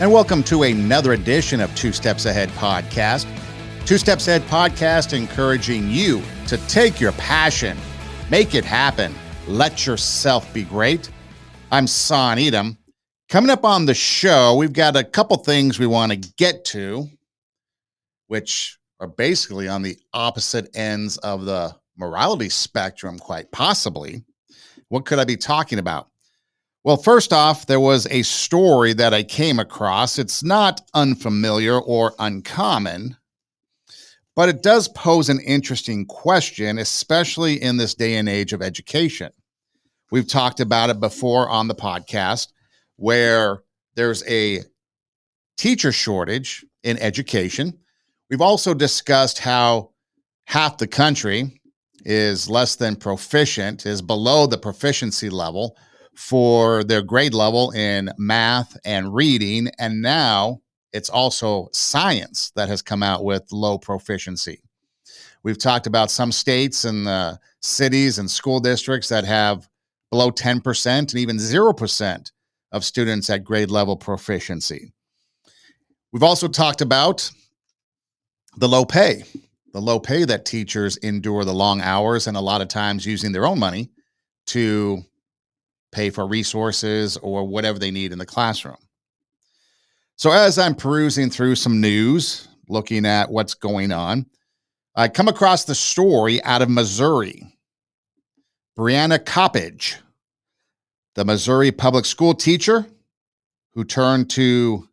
and welcome to another edition of Two Steps Ahead Podcast. Two Steps Ahead Podcast encouraging you to take your passion, make it happen, let yourself be great. I'm Son Edom. Coming up on the show, we've got a couple things we want to get to, which are basically on the opposite ends of the morality spectrum, quite possibly. What could I be talking about? Well, first off, there was a story that I came across. It's not unfamiliar or uncommon, but it does pose an interesting question, especially in this day and age of education. We've talked about it before on the podcast, where there's a teacher shortage in education. We've also discussed how half the country is less than proficient, is below the proficiency level for their grade level in math and reading. And now it's also science that has come out with low proficiency. We've talked about some states and cities and school districts that have below 10% and even 0% of students at grade level proficiency. We've also talked about the low pay that teachers endure, the long hours, and a lot of times using their own money to pay for resources or whatever they need in the classroom. So as I'm perusing through some news, looking at what's going on, I come across the story out of Missouri. Brianna Coppage, the Missouri public school teacher who turned to,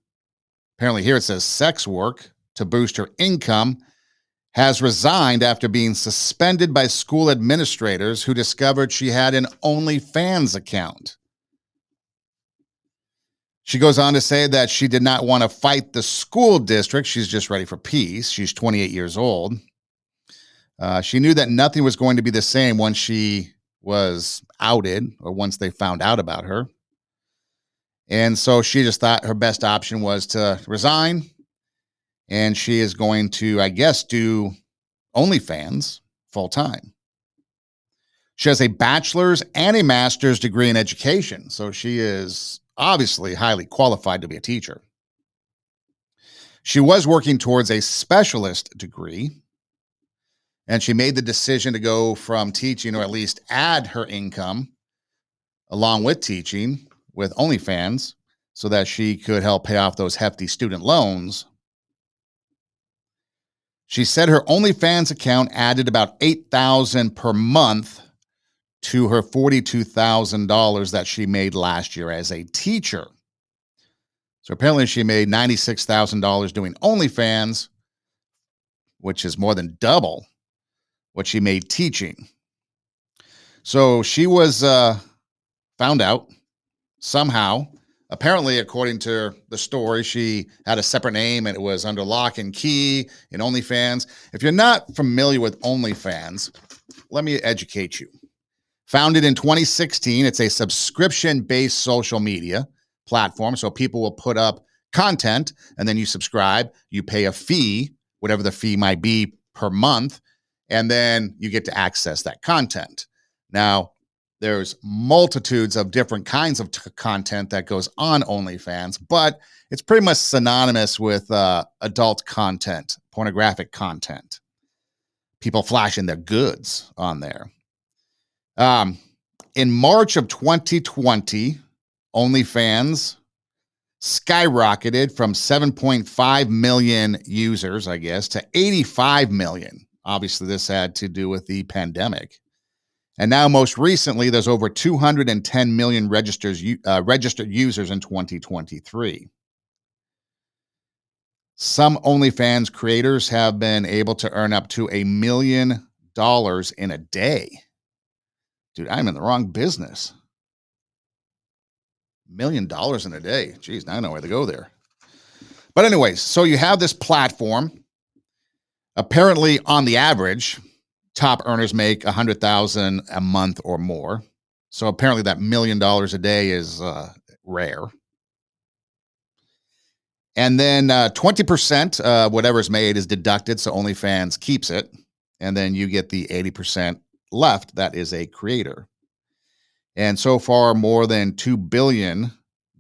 apparently here it says sex work to boost her income, has resigned after being suspended by school administrators who discovered she had an OnlyFans account. She goes on to say that she did not want to fight the school district. She's just ready for peace. She's 28 years old. She knew that nothing was going to be the same once she was outed or once they found out about her. And so she just thought her best option was to resign. And she is going to, I guess, do OnlyFans full time. She has a bachelor's and a master's degree in education. So she is obviously highly qualified to be a teacher. She was working towards a specialist degree, and she made the decision to go from teaching, or at least add her income along with teaching with OnlyFans so that she could help pay off those hefty student loans. She said her OnlyFans account added about $8,000 per month to her $42,000 that she made last year as a teacher. So apparently she made $96,000 doing OnlyFans, which is more than double what she made teaching. So she was found out somehow. Apparently, according to the story, she had a separate name and it was under lock and key in OnlyFans. If you're not familiar with OnlyFans, let me educate you. Founded in 2016, it's a subscription-based social media platform. So people will put up content and then you subscribe, you pay a fee, whatever the fee might be per month, and then you get to access that content. Now, there's multitudes of different kinds of content that goes on OnlyFans, but it's pretty much synonymous with adult content, pornographic content. People flashing their goods on there. In March of 2020, OnlyFans skyrocketed from 7.5 million users, I guess, to 85 million. Obviously, this had to do with the pandemic. And now, most recently, there's over 210 million registered users in 2023. Some OnlyFans creators have been able to earn up to $1 million in a day. Dude, I'm in the wrong business. $1 million in a day. Geez, now I know where to go there. But anyways, so you have this platform. Apparently, on the average, top earners make $100,000 a month or more. So apparently that $1 million a day is rare. And then 20%, whatever's made is deducted. So OnlyFans keeps it. And then you get the 80% left. That is a creator. And so far, more than $2 billion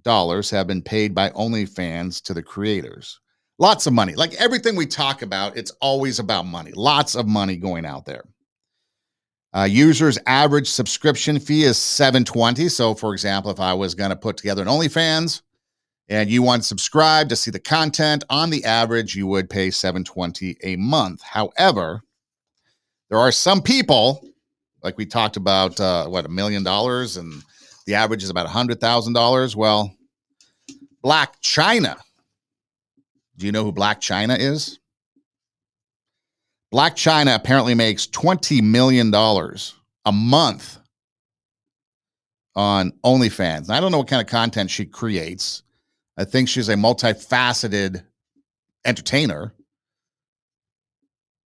have been paid by OnlyFans to the creators. Lots of money. Like everything we talk about, it's always about money. Lots of money going out there. Users' average subscription fee is $7.20. So, for example, if I was going to put together an OnlyFans and you want to subscribe to see the content, on the average, you would pay $7.20 a month. However, there are some people, like we talked about, $1 million, and the average is about $100,000. Well, Black China. Do you know who Black China is? Black China apparently makes $20 million a month on OnlyFans. I don't know what kind of content she creates. I think she's a multifaceted entertainer,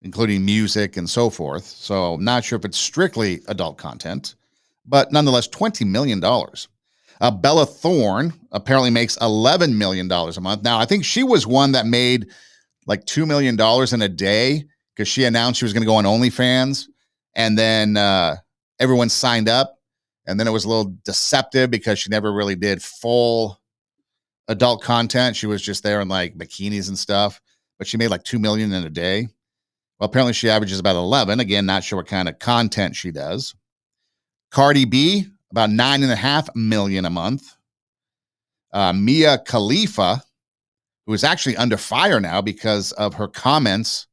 including music and so forth. So I'm not sure if it's strictly adult content, but nonetheless, $20 million. Bella Thorne apparently makes $11 million a month. Now, I think she was one that made like $2 million in a day because she announced she was going to go on OnlyFans, and then everyone signed up, and then it was a little deceptive because she never really did full adult content. She was just there in like bikinis and stuff, but she made like $2 million in a day. Well, apparently she averages about 11. Again, not sure what kind of content she does. Cardi B, about $9.5 million a month. Mia Khalifa, who is actually under fire now because of her comments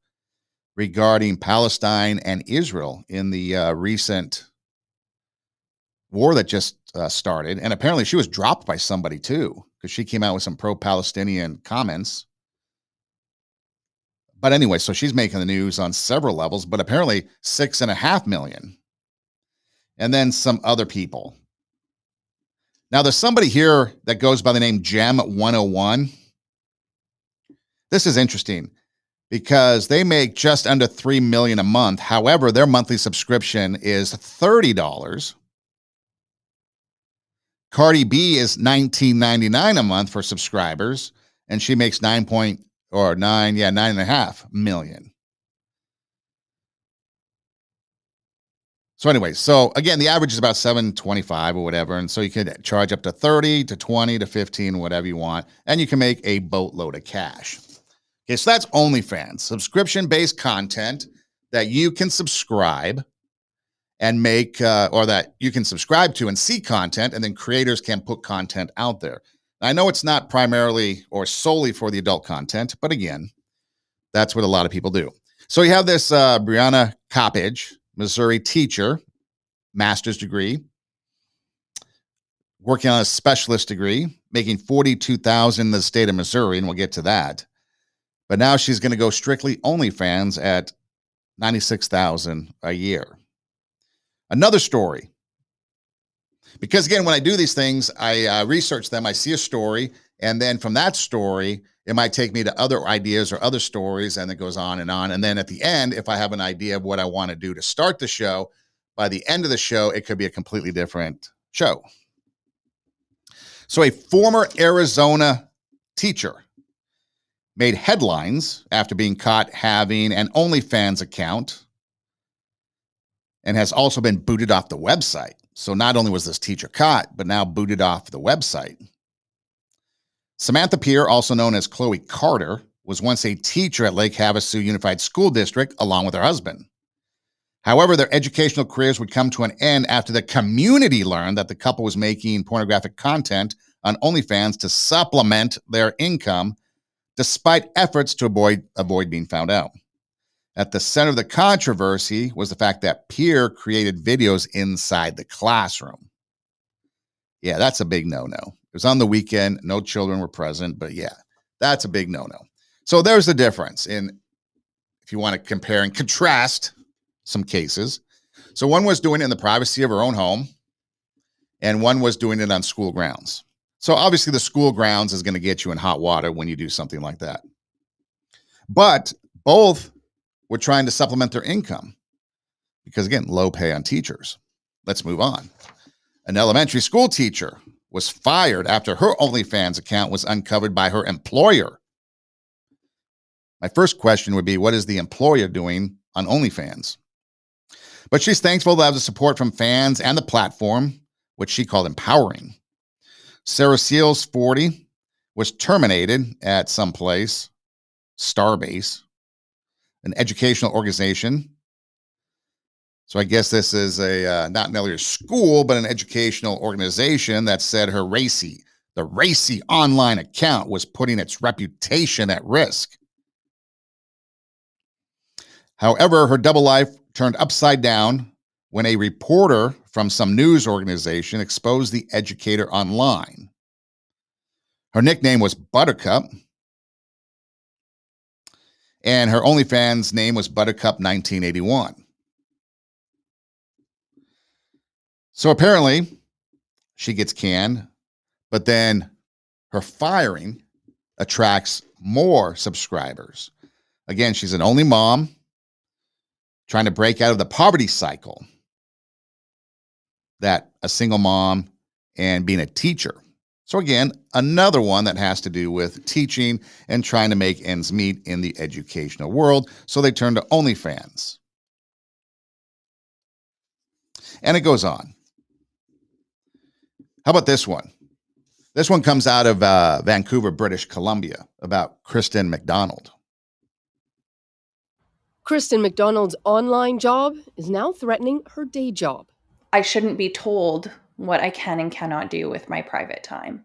regarding Palestine and Israel in the recent war that just started. And apparently she was dropped by somebody too, because she came out with some pro-Palestinian comments. But anyway, so she's making the news on several levels, but apparently $6.5 million. And then some other people. Now there's somebody here that goes by the name Gem101. This is interesting because they make just under $3 million a month. However, their monthly subscription is $30. Cardi B is $19.99 a month for subscribers, and she makes $9.5 million. So anyway, so again, the average is about $7.25 or whatever, and so you could charge up to 30 to 20 to 15, whatever you want, and you can make a boatload of cash. Okay, so that's OnlyFans, subscription-based content that you can subscribe and make, or that you can subscribe to and see content, and then creators can put content out there. I know it's not primarily or solely for the adult content, but again, that's what a lot of people do. So you have this Brianna Coppage, Missouri teacher, master's degree, working on a specialist degree, making $42,000 in the state of Missouri, and we'll get to that. But now she's going to go strictly OnlyFans at $96,000 a year. Another story. Because again, when I do these things, I research them, I see a story, and then from that story, it might take me to other ideas or other stories, and it goes on. And then at the end, if I have an idea of what I want to do to start the show, by the end of the show, it could be a completely different show. So a former Arizona teacher made headlines after being caught having an OnlyFans account and has also been booted off the website. So not only was this teacher caught, but now booted off the website. Samantha Peer, also known as Chloe Carter, was once a teacher at Lake Havasu Unified School District along with her husband. However, their educational careers would come to an end after the community learned that the couple was making pornographic content on OnlyFans to supplement their income, despite efforts to avoid being found out. At the center of the controversy was the fact that Peer created videos inside the classroom. Yeah, that's a big no-no. It was on the weekend. No children were present, but yeah, that's a big no-no. So there's the difference in, if you want to compare and contrast some cases. So one was doing it in the privacy of her own home, and one was doing it on school grounds. So obviously the school grounds is going to get you in hot water when you do something like that. But both were trying to supplement their income because, again, low pay on teachers. Let's move on. An elementary school teacher was fired after her OnlyFans account was uncovered by her employer. My first question would be, what is the employer doing on OnlyFans? But she's thankful to have the support from fans and the platform, which she called empowering. Sarah Seals, 40, was terminated at some place, Starbase, an educational organization. So I guess this is a not necessarily a school, but an educational organization that said the racy online account was putting its reputation at risk. However, her double life turned upside down when a reporter from some news organization exposed the Educator online. Her nickname was Buttercup, and her OnlyFans name was Buttercup 1981. So apparently, she gets canned, but then her firing attracts more subscribers. Again, she's an only mom trying to break out of the poverty cycle that a single mom and being a teacher. So again, another one that has to do with teaching and trying to make ends meet in the educational world. So they turn to OnlyFans. And it goes on. How about this one? This one comes out of Vancouver, British Columbia, about Kristen McDonald. Kristen McDonald's online job is now threatening her day job. I shouldn't be told what I can and cannot do with my private time.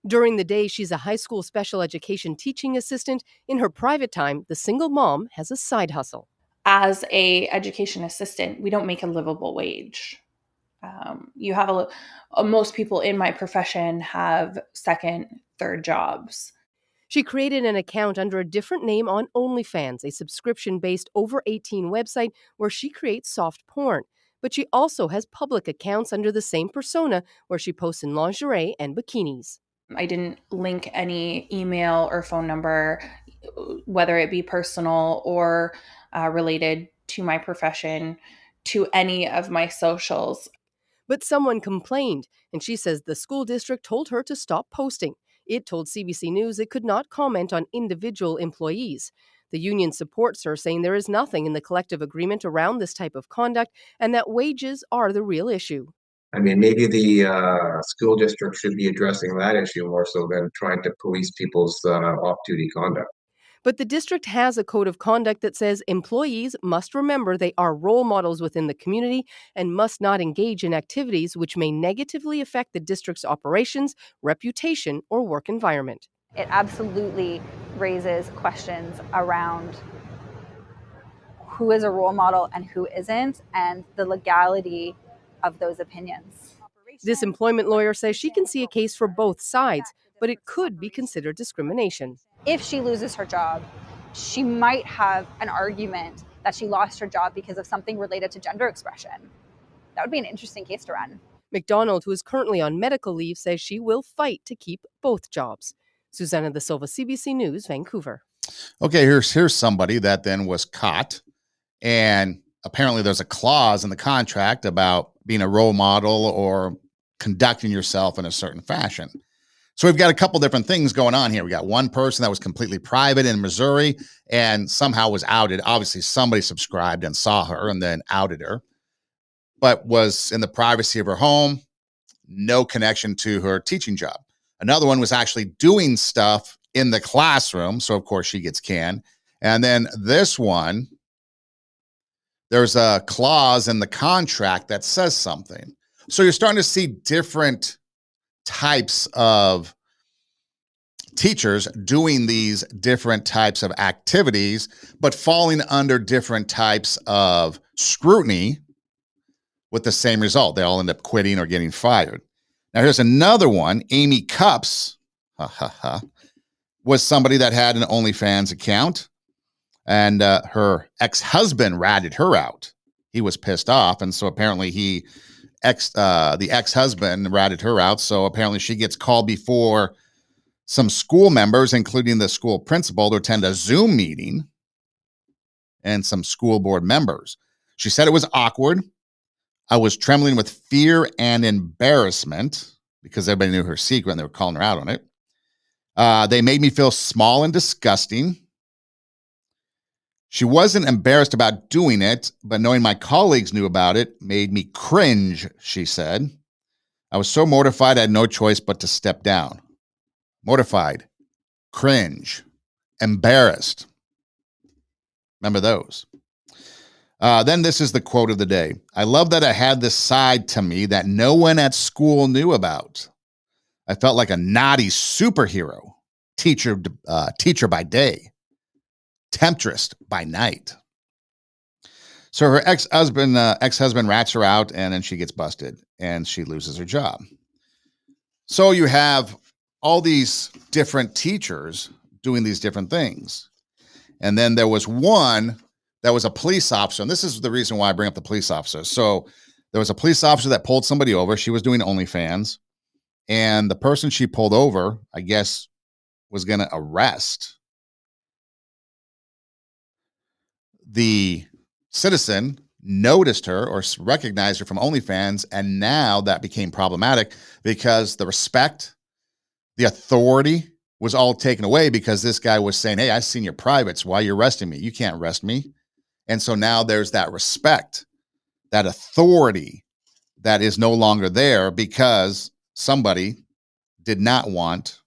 During the day, she's a high school special education teaching assistant. In her private time, the single mom has a side hustle. As a education assistant, we don't make a livable wage. You have most people in my profession have second, third jobs. She created an account under a different name on OnlyFans, a subscription-based over 18 website where she creates soft porn. But she also has public accounts under the same persona where she posts in lingerie and bikinis. I didn't link any email or phone number, whether it be personal or related to my profession, to any of my socials. But someone complained, and she says the school district told her to stop posting. It told CBC News it could not comment on individual employees. The union supports her, saying there is nothing in the collective agreement around this type of conduct and that wages are the real issue. I mean, maybe the school district should be addressing that issue more so than trying to police people's off-duty conduct. But the district has a code of conduct that says employees must remember they are role models within the community and must not engage in activities which may negatively affect the district's operations, reputation, or work environment. It absolutely raises questions around who is a role model and who isn't, and the legality of those opinions. This employment lawyer says she can see a case for both sides, but it could be considered discrimination. If she loses her job, she might have an argument that she lost her job because of something related to gender expression. That would be an interesting case to run. McDonald, who is currently on medical leave, says she will fight to keep both jobs. Susanna Da Silva, CBC News, Vancouver. Okay, here's somebody that then was caught, and apparently there's a clause in the contract about being a role model or conducting yourself in a certain fashion. So we've got a couple different things going on here. We got one person that was completely private in Missouri and somehow was outed. Obviously, somebody subscribed and saw her and then outed her, but was in the privacy of her home, no connection to her teaching job. Another one was actually doing stuff in the classroom, so of course she gets canned. And then this one, there's a clause in the contract that says something. So you're starting to see different types of teachers doing these different types of activities, but falling under different types of scrutiny with the same result. They all end up quitting or getting fired. Now, here's another one. Amy Cups, was somebody that had an OnlyFans account, and her ex-husband ratted her out. He was pissed off, and so apparently the ex-husband ratted her out. So apparently she gets called before some school members, including the school principal, to attend a Zoom meeting, and some school board members. She said it was awkward. I was trembling with fear and embarrassment because everybody knew her secret and they were calling her out on it. They made me feel small and disgusting. She wasn't embarrassed about doing it, but knowing my colleagues knew about it made me cringe, she said. I was so mortified I had no choice but to step down. Mortified, cringe, embarrassed. Remember those. Then this is the quote of the day. I love that I had this side to me that no one at school knew about. I felt like a naughty superhero, teacher by day, temptress by night. So her ex-husband rats her out, and then she gets busted, and she loses her job. So you have all these different teachers doing these different things. And then there was one that was a police officer, and this is the reason why I bring up the police officer. So there was a police officer that pulled somebody over. She was doing OnlyFans, and the person she pulled over, I guess, was going to arrest the citizen, noticed her or recognized her from OnlyFans, and now that became problematic because the respect, the authority was all taken away because this guy was saying, hey, I've seen your privates. Why are you arresting me? You can't arrest me. And so now there's that respect, that authority that is no longer there because somebody did not want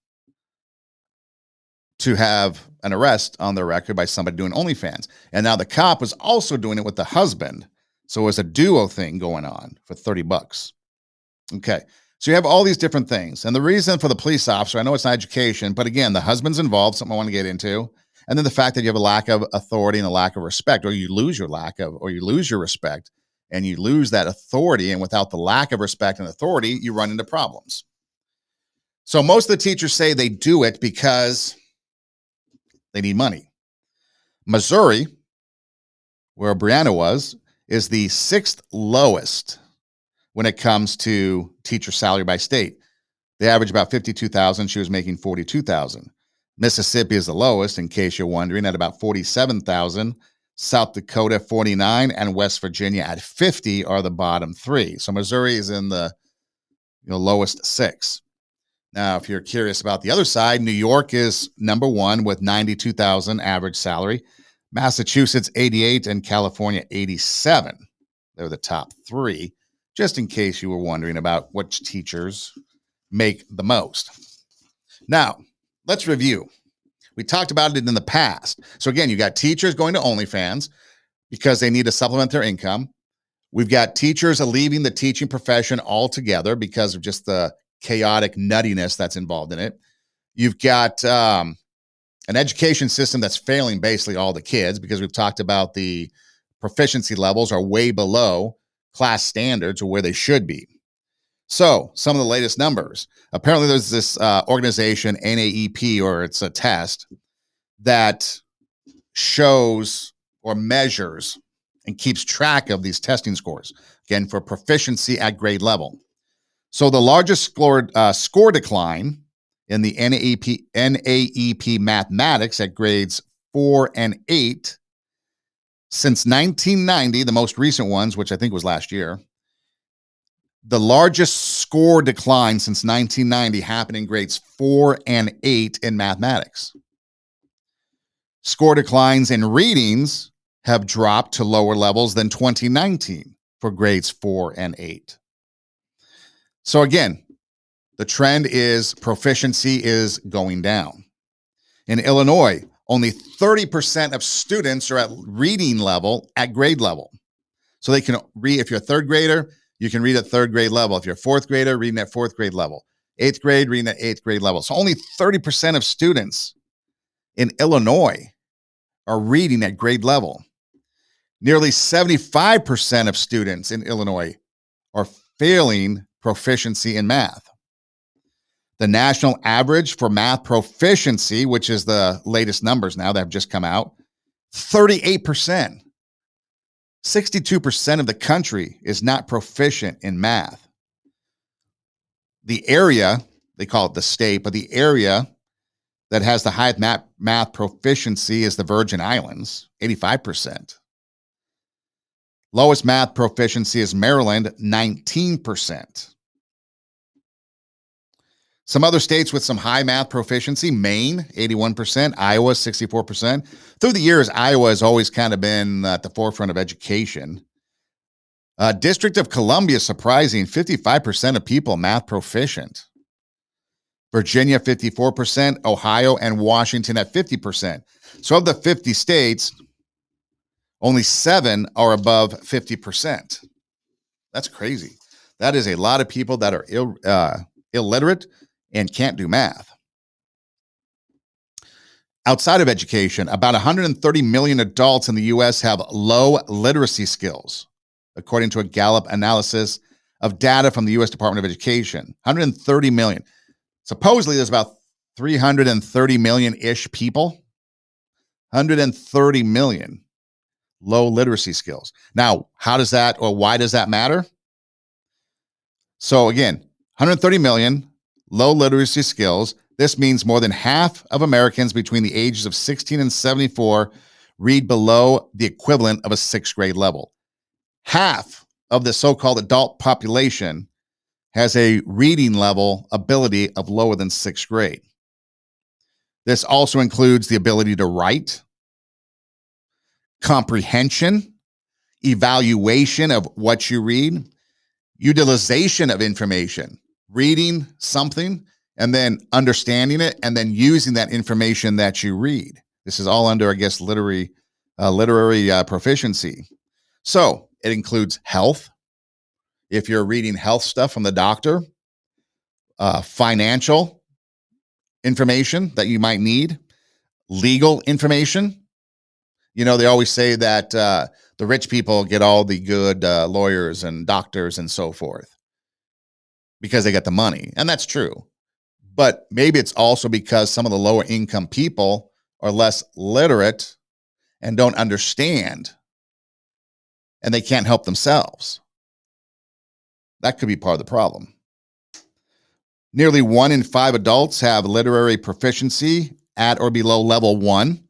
to have an arrest on their record by somebody doing OnlyFans. And now the cop was also doing it with the husband. So it was a duo thing going on for $30. Okay. So you have all these different things. And the reason for the police officer, I know it's not education, but again, the husband's involved, something I want to get into. And then the fact that you have a lack of authority and a lack of respect, or you lose your respect and you lose that authority. And without the lack of respect and authority, you run into problems. So most of the teachers say they do it because they need money. Missouri, where Brianna was, is the 6th lowest when it comes to teacher salary by state. They average about $52,000. She was making $42,000. Mississippi is the lowest, in case you're wondering, at about $47,000. South Dakota, $49,000, and West Virginia at $50,000 are the bottom three. So Missouri is in the lowest 6. Now, if you're curious about the other side, New York is number 1 with $92,000 average salary. Massachusetts, $88,000, and California, $87,000. They're the top 3, just in case you were wondering about which teachers make the most. Now, let's review. We talked about it in the past. So again, you got teachers going to OnlyFans because they need to supplement their income. We've got teachers leaving the teaching profession altogether because of just the chaotic nuttiness that's involved in it. You've got an education system that's failing basically all the kids because we've talked about the proficiency levels are way below class standards or where they should be. So some of the latest numbers. Apparently there's this organization, NAEP, or it's a test that shows or measures and keeps track of these testing scores, again, for proficiency at grade level. So the largest score decline in the NAEP mathematics at grades 4 and 8 since 1990, the most recent ones, which I think was last year, the largest score decline since 1990 happened in grades 4 and 8 in mathematics. Score declines in readings have dropped to lower levels than 2019 for grades 4 and 8. So again, the trend is proficiency is going down. In Illinois, only 30% of students are at reading level at grade level. So they can read, if you're a third grader, you can read at third grade level. If you're a fourth grader, reading at fourth grade level. 8th grade, reading at 8th grade level. So only 30% of students in Illinois are reading at grade level. Nearly 75% of students in Illinois are failing proficiency in math. The national average for math proficiency, which is the latest numbers now that have just come out, 38%. 62% of the country is not proficient in math. The area, they call it the state, but the area that has the highest math proficiency is the Virgin Islands, 85%. Lowest math proficiency is Maryland, 19%. Some other states with some high math proficiency, Maine, 81%, Iowa, 64%. Through the years, Iowa has always kind of been at the forefront of education. District of Columbia, surprising, 55% of people math proficient. Virginia, 54%, Ohio and Washington at 50%. So of the 50 states, only 7 are above 50%. That's crazy. That is a lot of people that are illiterate and can't do math. Outside of education, about 130 million adults in the U.S. have low literacy skills, according to a Gallup analysis of data from the U.S. Department of Education. 130 million. Supposedly, there's about 330 million-ish people. 130 million low literacy skills. Now, how does that, or why does that matter? So again, 130 million low literacy skills. This means more than half of Americans between the ages of 16 and 74 read below the equivalent of a 6th grade level. Half of the so-called adult population has a reading level ability of lower than 6th grade. This also includes the ability to write, comprehension, evaluation of what you read, utilization of information, reading something and then understanding it and then using that information that you read. This is all under, I guess, literary proficiency. So it includes health. If you're reading health stuff from the doctor, financial information that you might need, legal information. You know, they always say that the rich people get all the good lawyers and doctors and so forth because they get the money. And that's true. But maybe it's also because some of the lower income people are less literate and don't understand and they can't help themselves. That could be part of the problem. Nearly 1 in 5 adults have literary proficiency at or below level 1.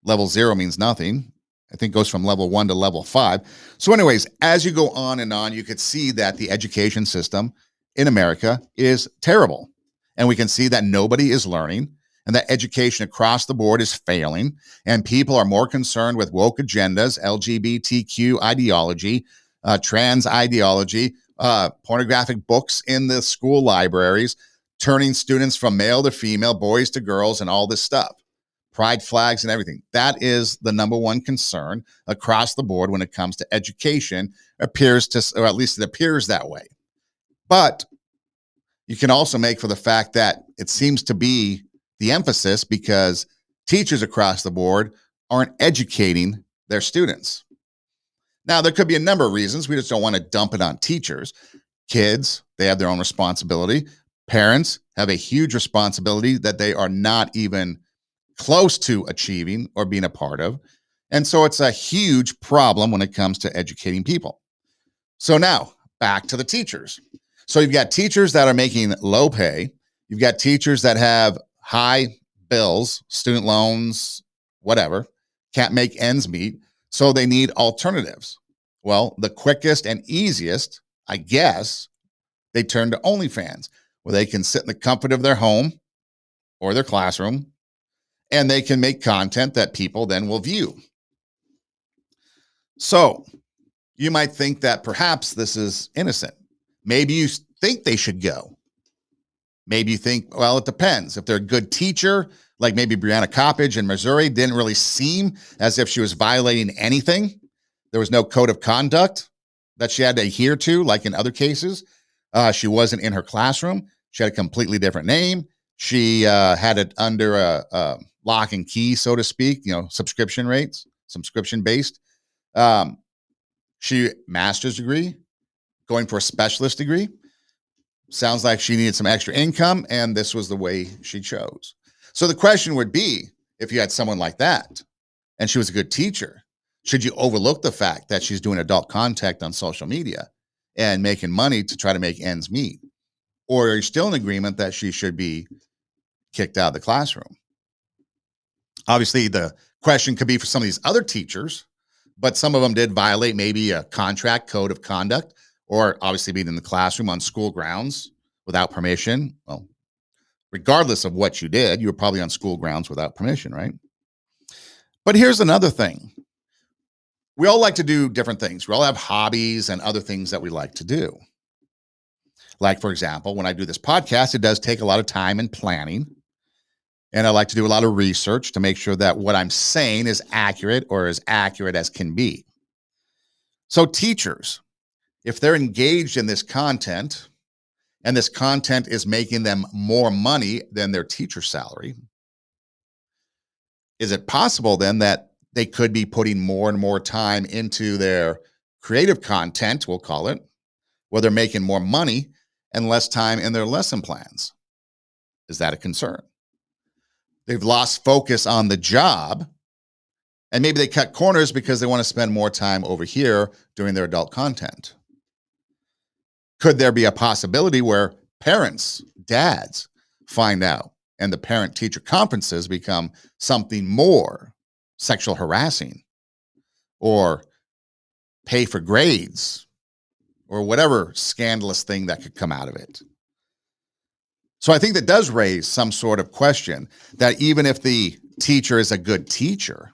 Level 0 means nothing. I think it goes from level 1 to level 5. So anyways, as you go on and on, you could see that the education system in America is terrible. And we can see that nobody is learning and that education across the board is failing. And people are more concerned with woke agendas, LGBTQ ideology, trans ideology, pornographic books in the school libraries, turning students from male to female, boys to girls, and all this stuff. Pride flags and everything. That is the number one concern across the board when it comes to education, or at least it appears that way. But you can also make for the fact that it seems to be the emphasis because teachers across the board aren't educating their students. Now, there could be a number of reasons. We just don't want to dump it on teachers. Kids, they have their own responsibility. Parents have a huge responsibility that they are not even close to achieving or being a part of. And so it's a huge problem when it comes to educating people. So now, back to the teachers. So you've got teachers that are making low pay. You've got teachers that have high bills, student loans, whatever, can't make ends meet. So they need alternatives. Well, the quickest and easiest, I guess, they turn to OnlyFans, where they can sit in the comfort of their home or their classroom, and they can make content that people then will view. So you might think that perhaps this is innocent. Maybe you think they should go. Maybe you think, well, it depends. If they're a good teacher, like maybe Brianna Coppage in Missouri, didn't really seem as if she was violating anything. There was no code of conduct that she had to adhere to, like in other cases. She wasn't in her classroom. She had a completely different name. She had it under a lock and key, so to speak, subscription based. She master's degree, going for a specialist degree. Sounds like she needed some extra income, and this was the way she chose. So the question would be, if you had someone like that, and she was a good teacher, should you overlook the fact that she's doing adult contact on social media and making money to try to make ends meet? Or are you still in agreement that she should be kicked out of the classroom? Obviously, the question could be for some of these other teachers, but some of them did violate maybe a contract code of conduct, or obviously being in the classroom on school grounds without permission. Well, regardless of what you did, you were probably on school grounds without permission, right? But here's another thing. we all like to do different things. We all have hobbies and other things that we like to do. Like, for example, when I do this podcast, it does take a lot of time and planning. And I like to do a lot of research to make sure that what I'm saying is accurate or as accurate as can be. So teachers, if they're engaged in this content and this content is making them more money than their teacher salary, is it possible then that they could be putting more and more time into their creative content, we'll call it, where they're making more money and less time in their lesson plans? Is that a concern? They've lost focus on the job, and maybe they cut corners because they want to spend more time over here doing their adult content. Could there be a possibility where parents, dads, find out and the parent-teacher conferences become something more sexual harassing or pay for grades or whatever scandalous thing that could come out of it? So I think that does raise some sort of question that even if the teacher is a good teacher,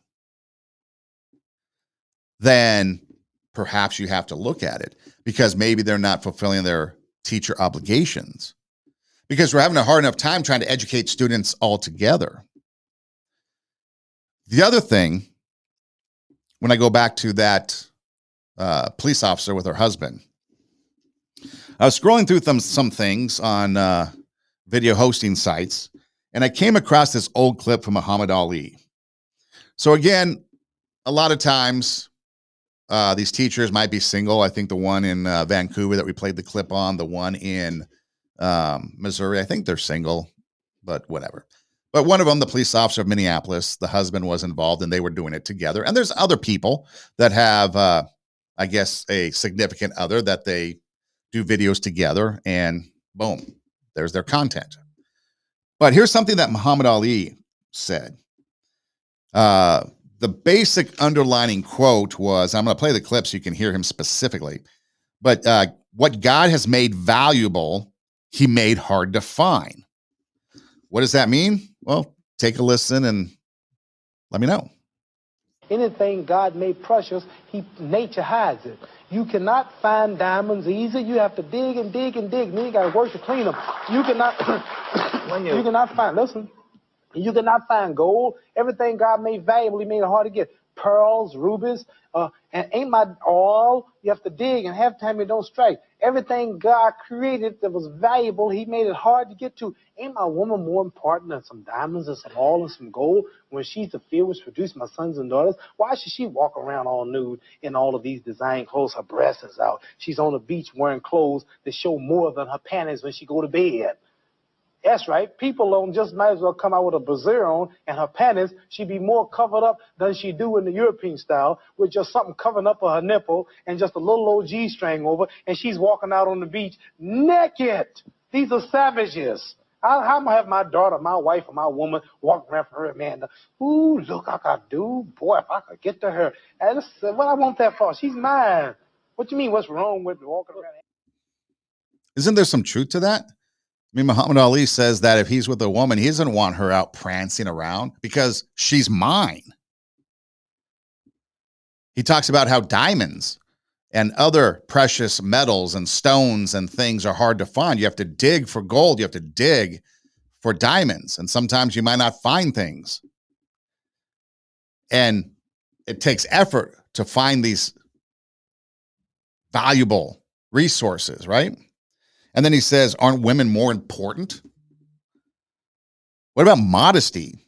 then perhaps you have to look at it because maybe they're not fulfilling their teacher obligations, because we're having a hard enough time trying to educate students altogether. The other thing, when I go back to that police officer with her husband, I was scrolling through some things on video hosting sites, and I came across this old clip from Muhammad Ali. So again, a lot of times these teachers might be single. I think the one in Vancouver that we played the clip on, the one in Missouri, I think they're single, but whatever. But one of them, the police officer of Minneapolis, the husband was involved and they were doing it together. And there's other people that have, I guess, a significant other that they do videos together, and boom, there's their content. But here's something that Muhammad Ali said. The basic underlining quote was, I'm going to play the clip so you can hear him specifically, but what God has made valuable, he made hard to find. What does that mean? Well, take a listen and let me know. Anything God made precious, nature hides it. You cannot find diamonds easy. You have to dig and dig and dig. Then you got to work to clean them. You cannot, you cannot find, listen, you cannot find gold. Everything God made valuable, he made it hard to get. Pearls, rubies, and ain't my all. You have to dig, and half the time it don't strike. Everything God created that was valuable, he made it hard to get to. Ain't my woman more important than some diamonds and some oil and some gold? When she's the field which produced my sons and daughters, why should she walk around all nude in all of these design clothes? Her breast is out. She's on the beach wearing clothes that show more than her panties when she go to bed. That's right. People don't just might as well come out with a brassiere on and her panties. She'd be more covered up than she do in the European style with just something covering up her nipple and just a little old G-string over, and she's walking out on the beach naked. These are savages. How am I have my daughter, my wife, or my woman walking around for her, man? Ooh, look, I could do. Boy, if I could get to her. And what I want that for? She's mine. What you mean, what's wrong with walking around? Isn't there some truth to that? I mean, Muhammad Ali says that if he's with a woman, he doesn't want her out prancing around because she's mine. He talks about how diamonds and other precious metals and stones and things are hard to find. You have to dig for gold. You have to dig for diamonds. And sometimes you might not find things. And it takes effort to find these valuable resources, right? And then he says, aren't women more important? What about modesty?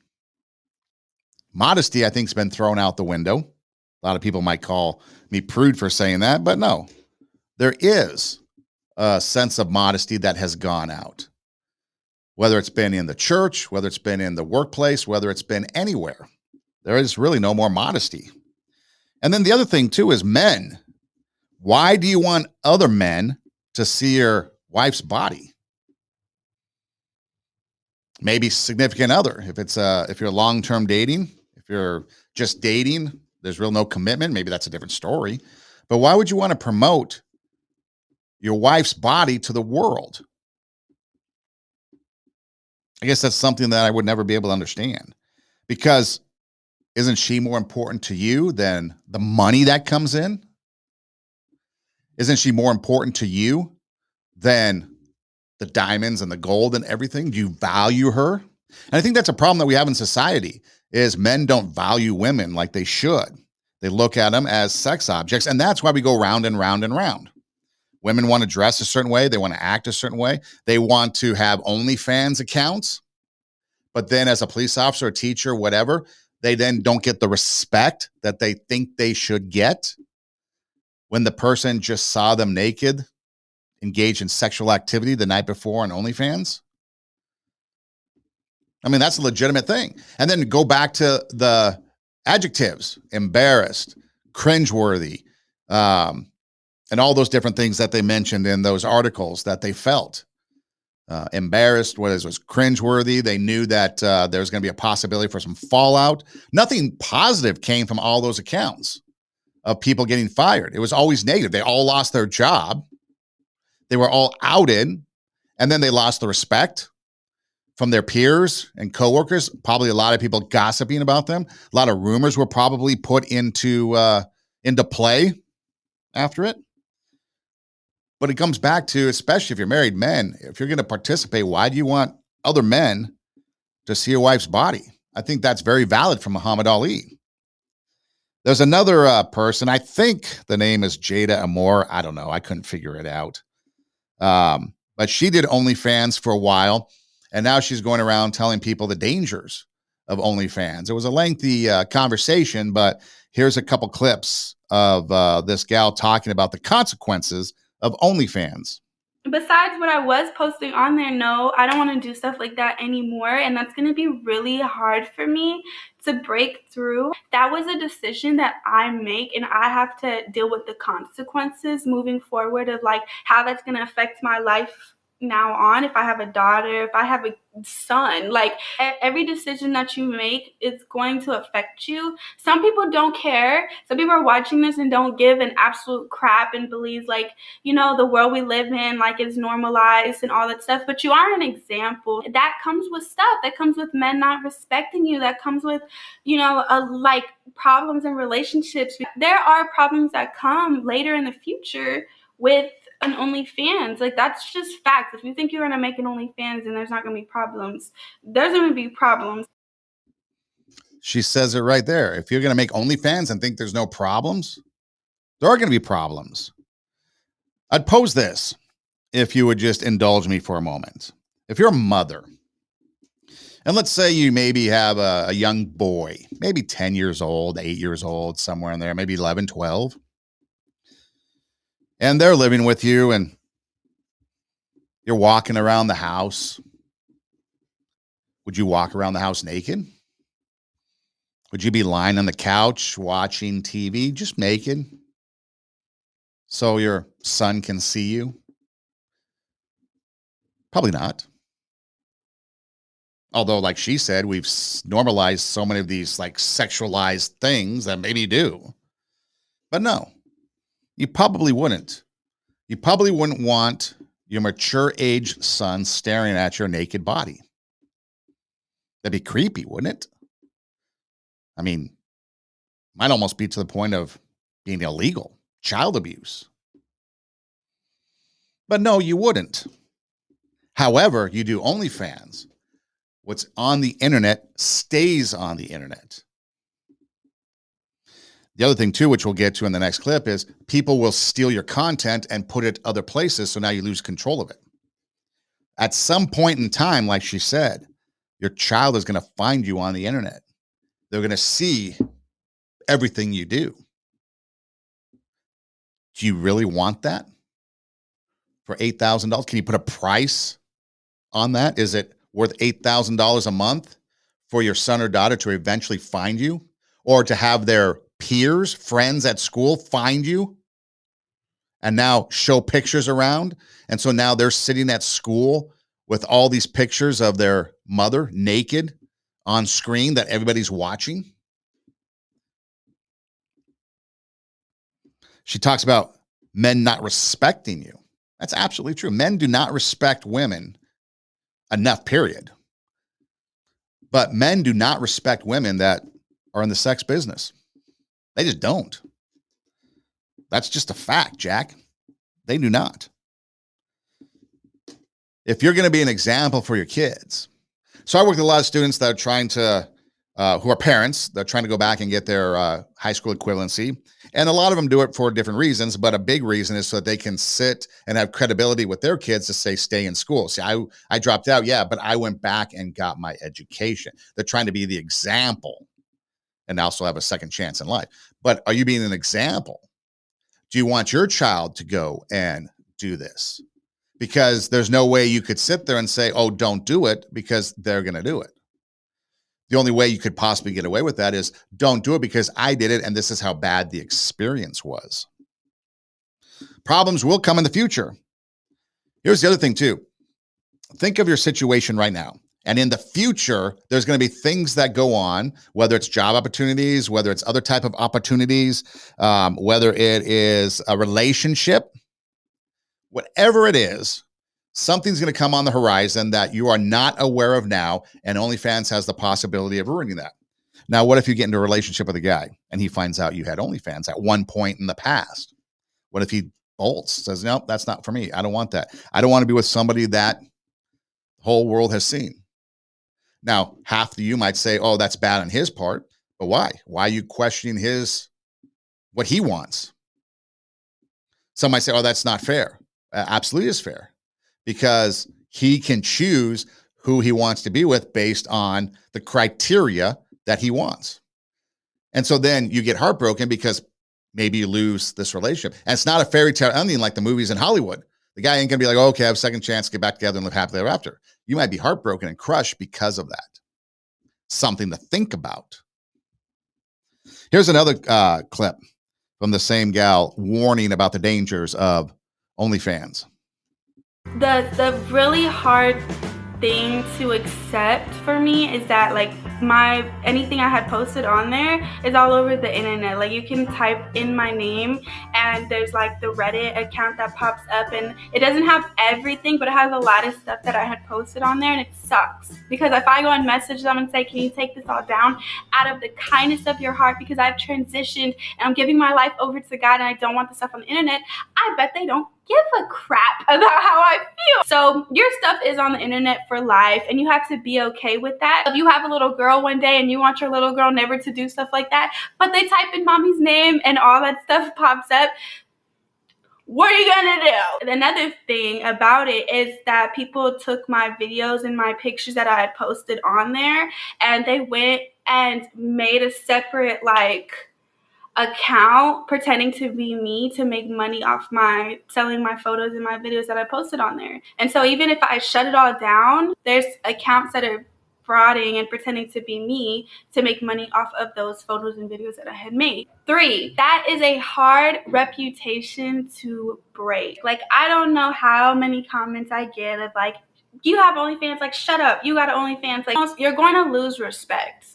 Modesty, I think, has been thrown out the window. A lot of people might call me prude for saying that, but no. There is a sense of modesty that has gone out. Whether it's been in the church, whether it's been in the workplace, whether it's been anywhere. There is really no more modesty. And then the other thing, too, is men. Why do you want other men to see your wife's body? Maybe significant other. If you're long-term dating, if you're just dating, there's no commitment. Maybe that's a different story. But why would you want to promote your wife's body to the world? I guess that's something that I would never be able to understand, because isn't she more important to you than the money that comes in? Isn't she more important to you than the diamonds and the gold and everything? Do you value her? And I think that's a problem that we have in society is men don't value women like they should. They look at them as sex objects, and that's why we go round and round and round. Women want to dress a certain way. They want to act a certain way. They want to have OnlyFans accounts. But then as a police officer, a teacher, whatever, they then don't get the respect that they think they should get when the person just saw them naked, engaged in sexual activity the night before on OnlyFans. I mean, that's a legitimate thing. And then go back to the adjectives, embarrassed, cringeworthy, and all those different things that they mentioned in those articles that they felt. Embarrassed, was cringeworthy. They knew that there was going to be a possibility for some fallout. Nothing positive came from all those accounts of people getting fired. It was always negative. They all lost their job. They were all outed, and then they lost the respect from their peers and coworkers. Probably a lot of people gossiping about them. A lot of rumors were probably put into play after it. But it comes back to, especially if you're married men, if you're going to participate, why do you want other men to see your wife's body? I think that's very valid from Muhammad Ali. There's another person, I think the name is Jada Amore. I don't know. I couldn't figure it out. But she did OnlyFans for a while, and now she's going around telling people the dangers of OnlyFans. It was a lengthy conversation, but here's a couple clips of this gal talking about the consequences of OnlyFans. Besides what I was posting on there, no, I don't want to do stuff like that anymore. And that's going to be really hard for me to break through. That was a decision that I make, and I have to deal with the consequences moving forward of like how that's going to affect my life now on. If I have a daughter, if I have a son, like every decision that you make is going to affect you. Some people don't care. Some people are watching this and don't give an absolute crap and believes like, you know, the world we live in, like it's normalized and all that stuff. But you are an example. That comes with stuff. That comes with men not respecting you. That comes with, you know, like problems in relationships. There are problems that come later in the future with an OnlyFans. Like, that's just facts. If you think you're going to make an OnlyFans and there's not going to be problems, there's going to be problems. She says it right there. If you're going to make OnlyFans and think there's no problems, there are going to be problems. I'd pose this, if you would just indulge me for a moment. If you're a mother, and let's say you maybe have a young boy, maybe 10 years old, 8 years old, somewhere in there, maybe 11, 12, and they're living with you and you're walking around the house. Would you walk around the house naked? Would you be lying on the couch watching TV just naked so your son can see you? Probably not. Although, like she said, we've normalized so many of these like sexualized things that maybe do. But no, you probably wouldn't. You probably wouldn't want your mature age son staring at your naked body. That'd be creepy, wouldn't it? I mean, might almost be to the point of being illegal, child abuse. But no, you wouldn't. However, you do OnlyFans. What's on the internet stays on the internet. The other thing, too, which we'll get to in the next clip, is people will steal your content and put it other places, so now you lose control of it. At some point in time, like she said, your child is going to find you on the internet. They're going to see everything you do. Do you really want that? For $8,000? Can you put a price on that? Is it worth $8,000 a month for your son or daughter to eventually find you, or to have their peers, friends at school find you and now show pictures around? And so now they're sitting at school with all these pictures of their mother naked on screen that everybody's watching. She talks about men not respecting you. That's absolutely true. Men do not respect women enough, period. But men do not respect women that are in the sex business. They just don't. That's just a fact, Jack. They do not. If you're going to be an example for your kids. So I work with a lot of students that are trying to, who are parents, they're trying to go back and get their high school equivalency. And a lot of them do it for different reasons, but a big reason is so that they can sit and have credibility with their kids to say, stay in school. See, I dropped out, yeah, but I went back and got my education. They're trying to be the example and also have a second chance in life. But are you being an example? Do you want your child to go and do this? Because there's no way you could sit there and say, oh, don't do it, because they're going to do it. The only way you could possibly get away with that is don't do it because I did it, and this is how bad the experience was. Problems will come in the future. Here's the other thing, too. Think of your situation right now. And in the future, there's going to be things that go on, whether it's job opportunities, whether it's other type of opportunities, whether it is a relationship, whatever it is, something's going to come on the horizon that you are not aware of now, and OnlyFans has the possibility of ruining that. Now, what if you get into a relationship with a guy and he finds out you had OnlyFans at one point in the past? What if he bolts, says, no, that's not for me. I don't want that. I don't want to be with somebody that the whole world has seen. Now, half of you might say, oh, that's bad on his part, but why? Why are you questioning what he wants? Some might say, oh, that's not fair. Absolutely is fair, because he can choose who he wants to be with based on the criteria that he wants. And so then you get heartbroken because maybe you lose this relationship. And it's not a fairy tale ending like the movies in Hollywood. The guy ain't going to be like, oh, okay, I have a second chance, get back together and live happily ever after. You might be heartbroken and crushed because of that. Something to think about. Here's another clip from the same gal warning about the dangers of OnlyFans. The really hard thing to accept for me is that like anything I had posted on there is all over the internet. Like you can type in my name and there's like the Reddit account that pops up, and it doesn't have everything, but it has a lot of stuff that I had posted on there, and it sucks because if I go and message them and say, can you take this all down out of the kindness of your heart, because I've transitioned and I'm giving my life over to God and I don't want the stuff on the internet, I bet they don't give a crap about how I feel. So your stuff is on the internet for life, and you have to be okay with that. If you have a little girl one day and you want your little girl never to do stuff like that, but they type in mommy's name and all that stuff pops up, what are you gonna do? Another thing about it is that people took my videos and my pictures that I had posted on there, and they went and made a separate like account pretending to be me to make money off selling my photos and my videos that I posted on there. And so even if I shut it all down, there's accounts that are frauding and pretending to be me to make money off of those photos and videos that I had made. 3, that is a hard reputation to break. Like, I don't know how many comments I get of like, you have OnlyFans, like shut up, you got OnlyFans, like you're going to lose respect.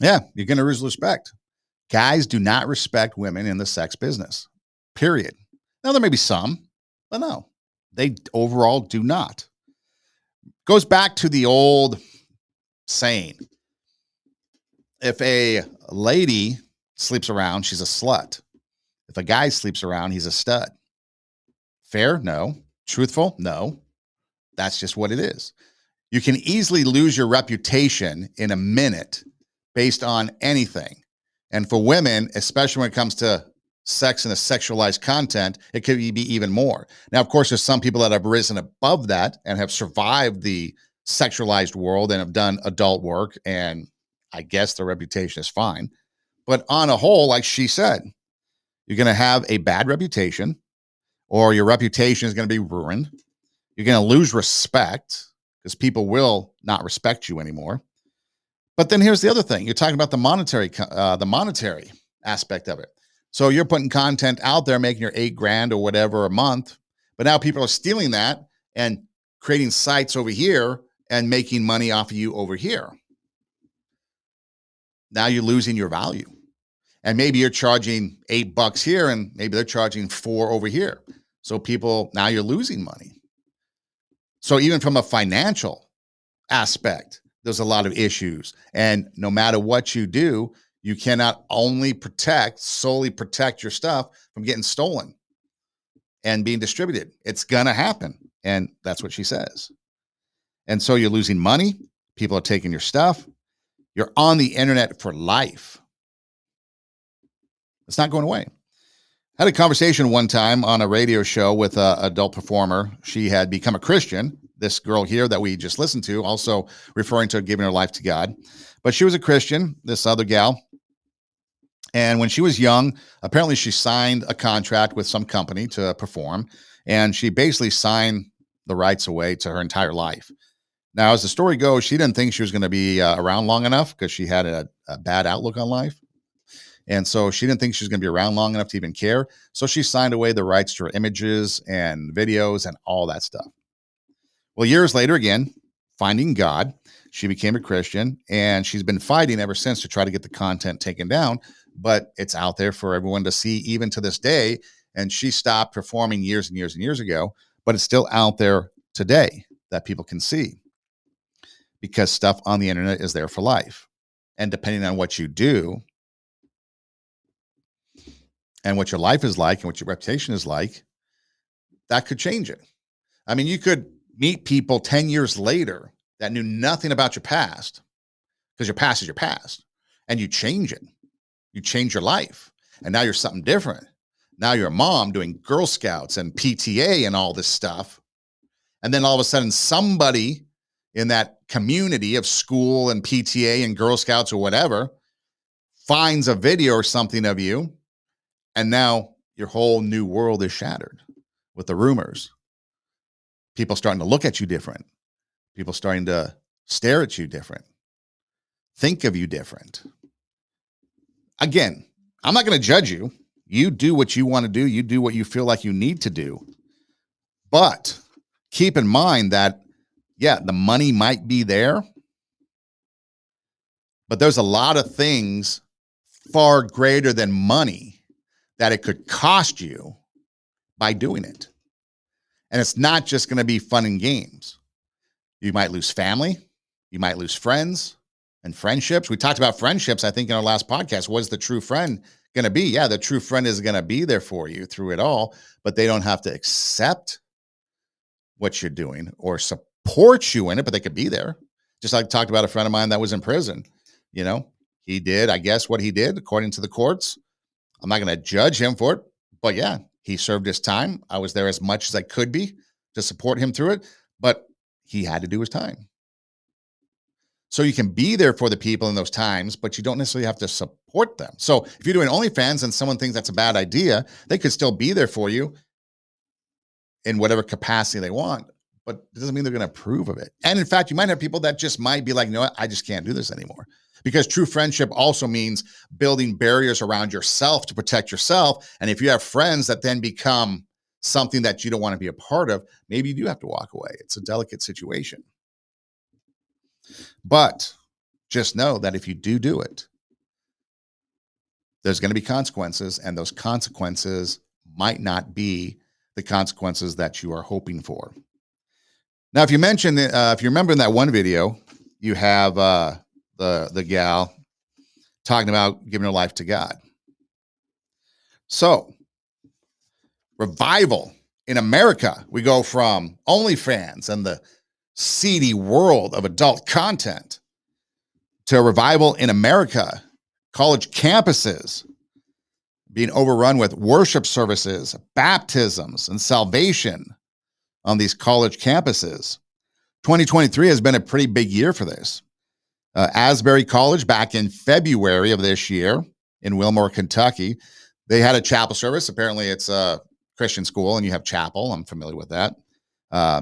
Yeah, you're going to lose respect. Guys do not respect women in the sex business, period. Now, there may be some, but no, they overall do not. Goes back to the old saying, if a lady sleeps around, she's a slut. If a guy sleeps around, he's a stud. Fair? No. Truthful? No. That's just what it is. You can easily lose your reputation in a minute based on anything. And for women, especially when it comes to sex and a sexualized content, it could be even more. Now, of course, there's some people that have risen above that and have survived the sexualized world and have done adult work, and I guess their reputation is fine. But on a whole, like she said, you're going to have a bad reputation, or your reputation is going to be ruined. You're going to lose respect because people will not respect you anymore. But then here's the other thing. You're talking about the monetary aspect of it. So you're putting content out there, making your $8,000 or whatever a month, but now people are stealing that and creating sites over here and making money off of you over here. Now you're losing your value. And maybe you're charging $8 here and maybe they're charging $4 over here. So now you're losing money. So even from a financial aspect, there's a lot of issues. And no matter what you do, You cannot solely protect your stuff from getting stolen and being distributed. It's going to happen. And that's what she says. And so you're losing money. People are taking your stuff. You're on the internet for life. It's not going away. I had a conversation one time on a radio show with an adult performer. She had become a Christian. This girl here that we just listened to, also referring to giving her life to God. But she was a Christian, this other gal. And when she was young, apparently she signed a contract with some company to perform. And she basically signed the rights away to her entire life. Now, as the story goes, she didn't think she was going to be around long enough because she had a bad outlook on life. And so she didn't think she was going to be around long enough to even care. So she signed away the rights to her images and videos and all that stuff. Well, years later, again, finding God, she became a Christian, and she's been fighting ever since to try to get the content taken down. But it's out there for everyone to see even to this day. And she stopped performing years and years and years ago, but it's still out there today that people can see because stuff on the internet is there for life. And depending on what you do and what your life is like and what your reputation is like, that could change it. I mean, you could meet people 10 years later that knew nothing about your past because your past is your past, and you change it. You change your life, and now you're something different. Now you're a mom doing Girl Scouts and PTA and all this stuff. And then all of a sudden somebody in that community of school and PTA and Girl Scouts or whatever finds a video or something of you, and now your whole new world is shattered with the rumors. People starting to look at you different. People starting to stare at you different. Think of you different. Again, I'm not going to judge you. You do what you want to do. You do what you feel like you need to do. But keep in mind that, yeah, the money might be there, but there's a lot of things far greater than money that it could cost you by doing it. And it's not just going to be fun and games. You might lose family. You might lose friends and friendships. We talked about friendships, I think, in our last podcast. What is the true friend going to be? Yeah, the true friend is going to be there for you through it all, but they don't have to accept what you're doing or support you in it, but they could be there. Just like I talked about a friend of mine that was in prison. You know, he did, I guess, what he did according to the courts. I'm not going to judge him for it, but yeah, he served his time. I was there as much as I could be to support him through it, but he had to do his time. So you can be there for the people in those times, but you don't necessarily have to support them. So if you're doing OnlyFans and someone thinks that's a bad idea, they could still be there for you in whatever capacity they want, but it doesn't mean they're going to approve of it. And in fact, you might have people that just might be like, you know what, I just can't do this anymore. Because true friendship also means building barriers around yourself to protect yourself. And if you have friends that then become something that you don't want to be a part of, maybe you do have to walk away. It's a delicate situation. But just know that if you do it, there's going to be consequences, and those consequences might not be the consequences that you are hoping for. Now, if you remember in that one video, you have the gal talking about giving her life to God. So, revival in America, we go from OnlyFans and the seedy world of adult content to a revival in America, college campuses being overrun with worship services, baptisms, and salvation on these college campuses. 2023 has been a pretty big year for this. Asbury College, back in February of this year in Wilmore, Kentucky, they had a chapel service. Apparently it's a Christian school and you have chapel. I'm familiar with that.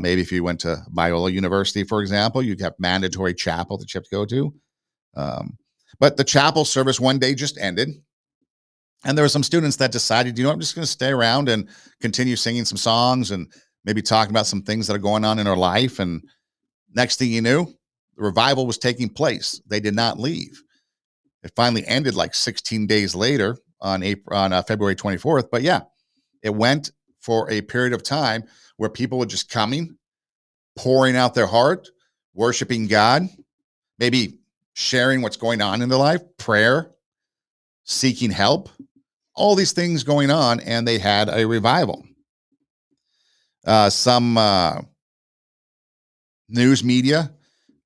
Maybe if you went to Biola University, for example, you'd have mandatory chapel that you have to go to. But the chapel service one day just ended. And there were some students that decided, you know, I'm just going to stay around and continue singing some songs and maybe talking about some things that are going on in our life. And next thing you knew, the revival was taking place. They did not leave. It finally ended like 16 days later on February 24th. But yeah, it went for a period of time where people were just coming, pouring out their heart, worshiping God, maybe sharing what's going on in their life, prayer, seeking help, all these things going on, and they had a revival. Some news media